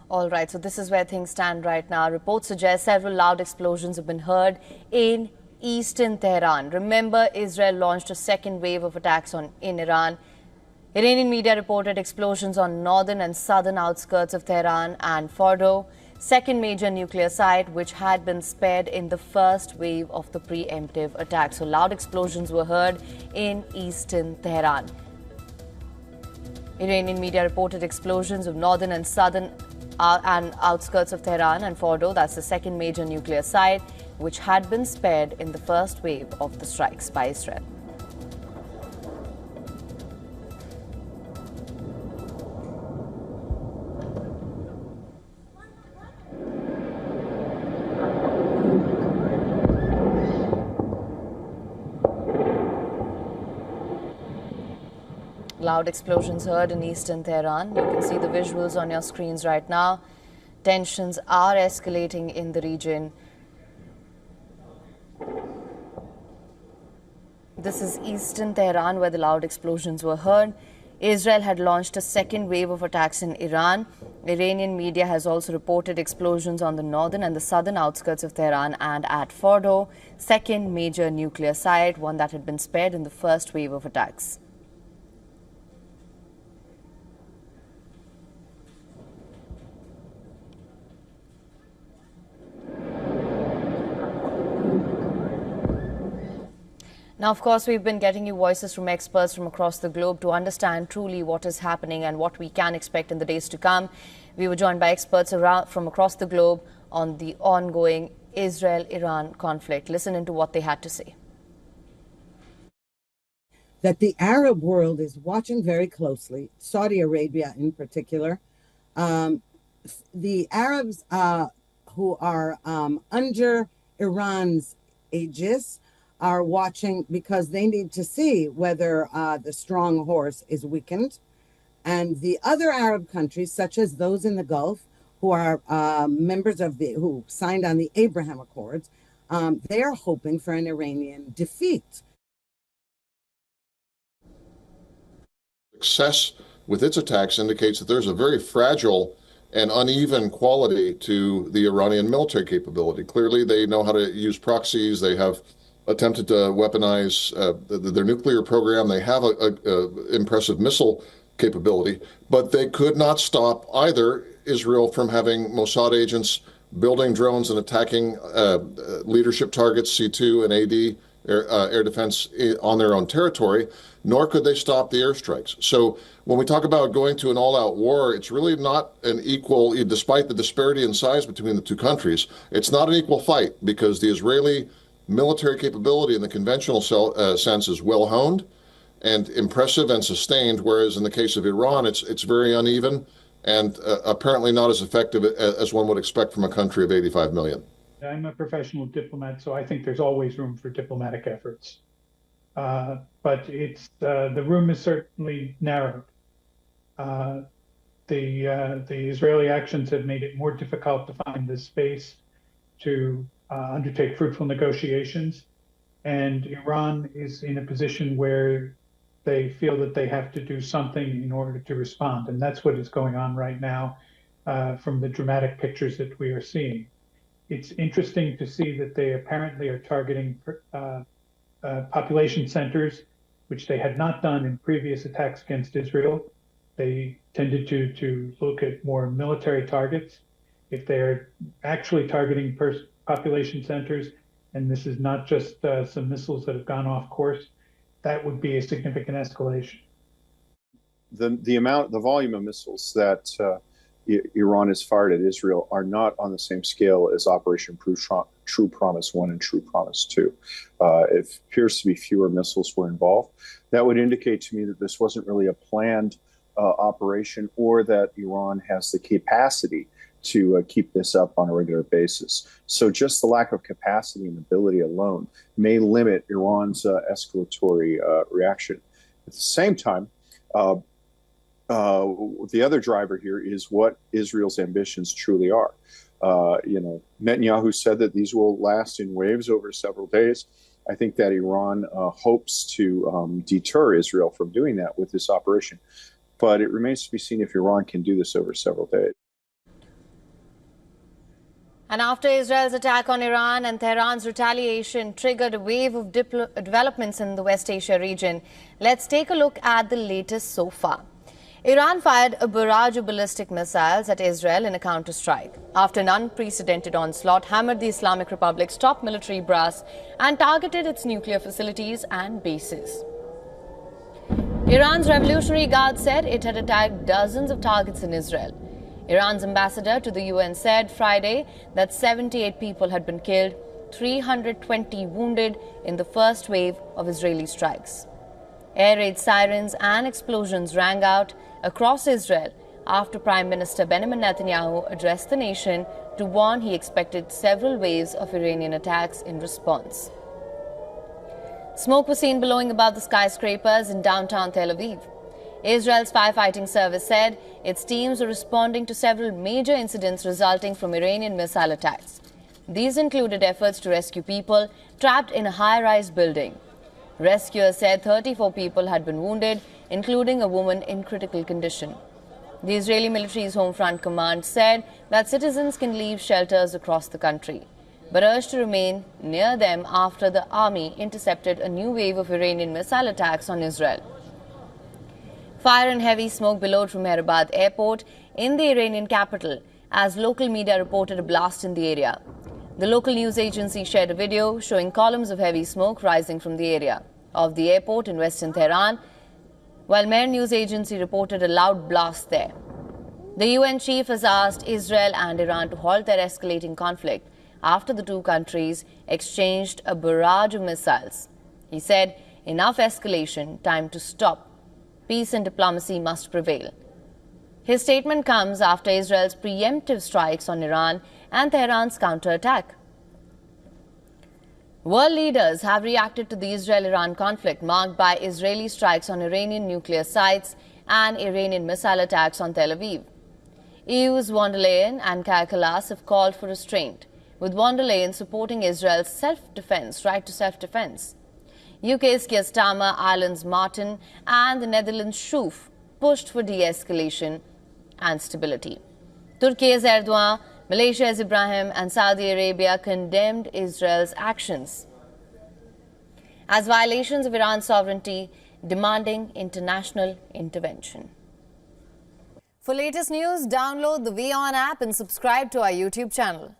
All right, so this is where things stand right now. Reports suggest several loud explosions have been heard in eastern Tehran. Remember, Israel launched a second wave of attacks in Iran. Iranian media reported explosions on northern and southern outskirts of Tehran and Fordow, second major nuclear site which had been spared in the first wave of the preemptive attack. So loud explosions were heard in eastern Tehran. Iranian media reported explosions of northern and southern and outskirts of Tehran and Fordow, that's the second major nuclear site, which had been spared in the first wave of the strikes by Israel. Loud explosions heard in eastern Tehran. You can see the visuals on your screens right now. Tensions are escalating in the region. This is eastern Tehran where the loud explosions were heard. Israel had launched a second wave of attacks in Iran. Iranian media has also reported explosions on the northern and the southern outskirts of Tehran and at Fordow, second major nuclear site, one that had been spared in the first wave of attacks. Now, of course, we've been getting you voices from experts from across the globe to understand truly what is happening and what we can expect in the days to come. We were joined by experts from across the globe on the ongoing Israel-Iran conflict. Listen into what they had to say. That the Arab world is watching very closely, Saudi Arabia in particular. The Arabs who are under Iran's aegis are watching because they need to see whether the strong horse is weakened. And the other Arab countries, such as those in the Gulf, who are members of who signed on the Abraham Accords, they are hoping for an Iranian defeat. Success with its attacks indicates that there's a very fragile and uneven quality to the Iranian military capability. Clearly, they know how to use proxies. They have attempted to weaponize their nuclear program. They have a impressive missile capability, but they could not stop either Israel from having Mossad agents building drones and attacking leadership targets, C2 and AD, air defense, on their own territory, nor could they stop the airstrikes. So when we talk about going to an all-out war, it's really not an equal, despite the disparity in size between the two countries, it's not an equal fight because the Israeli military capability in the conventional sense is well honed and impressive and sustained, whereas in the case of Iran, it's very uneven and apparently not as effective as one would expect from a country of 85 million. I'm a professional diplomat, so I think there's always room for diplomatic efforts. But it's the room is certainly narrowed. The Israeli actions have made it more difficult to find the space to undertake fruitful negotiations, and Iran is in a position where they feel that they have to do something in order to respond, and that's what is going on right now from the dramatic pictures that we are seeing. It's interesting to see that they apparently are targeting population centers, which they had not done in previous attacks against Israel. They tended to look at more military targets. If they're actually targeting population centers, and this is not just some missiles that have gone off course, that would be a significant escalation. The volume of missiles that Iran has fired at Israel are not on the same scale as Operation True Promise 1 and True Promise 2. It appears to be fewer missiles were involved. That would indicate to me that this wasn't really a planned operation, or that Iran has the capacity to keep this up on a regular basis. So just the lack of capacity and ability alone may limit Iran's escalatory reaction. At the same time, the other driver here is what Israel's ambitions truly are. Netanyahu said that these will last in waves over several days. I think that Iran hopes to deter Israel from doing that with this operation. But it remains to be seen if Iran can do this over several days. And after Israel's attack on Iran and Tehran's retaliation triggered a wave of developments in the West Asia region, let's take a look at the latest so far. Iran fired a barrage of ballistic missiles at Israel in a counter-strike after an unprecedented onslaught hammered the Islamic Republic's top military brass and targeted its nuclear facilities and bases. Iran's Revolutionary Guard said it had attacked dozens of targets in Israel. Iran's ambassador to the UN said Friday that 78 people had been killed, 320 wounded in the first wave of Israeli strikes. Air raid sirens and explosions rang out across Israel after Prime Minister Benjamin Netanyahu addressed the nation to warn he expected several waves of Iranian attacks in response. Smoke was seen billowing above the skyscrapers in downtown Tel Aviv. Israel's firefighting service said its teams were responding to several major incidents resulting from Iranian missile attacks. These included efforts to rescue people trapped in a high-rise building. Rescuers said 34 people had been wounded, including a woman in critical condition. The Israeli military's Home Front Command said that citizens can leave shelters across the country, but urged to remain near them after the army intercepted a new wave of Iranian missile attacks on Israel. Fire and heavy smoke billowed from Hyderabad airport in the Iranian capital as local media reported a blast in the area. The local news agency shared a video showing columns of heavy smoke rising from the area of the airport in western Tehran, while Mehr news agency reported a loud blast there. The UN chief has asked Israel and Iran to halt their escalating conflict after the two countries exchanged a barrage of missiles. He said, "Enough escalation, time to stop. Peace and diplomacy must prevail." His statement comes after Israel's preemptive strikes on Iran and Tehran's counterattack. World leaders have reacted to the Israel-Iran conflict marked by Israeli strikes on Iranian nuclear sites and Iranian missile attacks on Tel Aviv. EU's von der Leyen and Kaja Kallas have called for restraint, with von der Leyen supporting Israel's self-defense, right to self-defense. UK's Keir Starmer, Ireland's Martin and the Netherlands' Schoof pushed for de-escalation and stability. Turkey's Erdogan, Malaysia's Ibrahim and Saudi Arabia condemned Israel's actions as violations of Iran's sovereignty, demanding international intervention. For latest news, download the WION app and subscribe to our YouTube channel.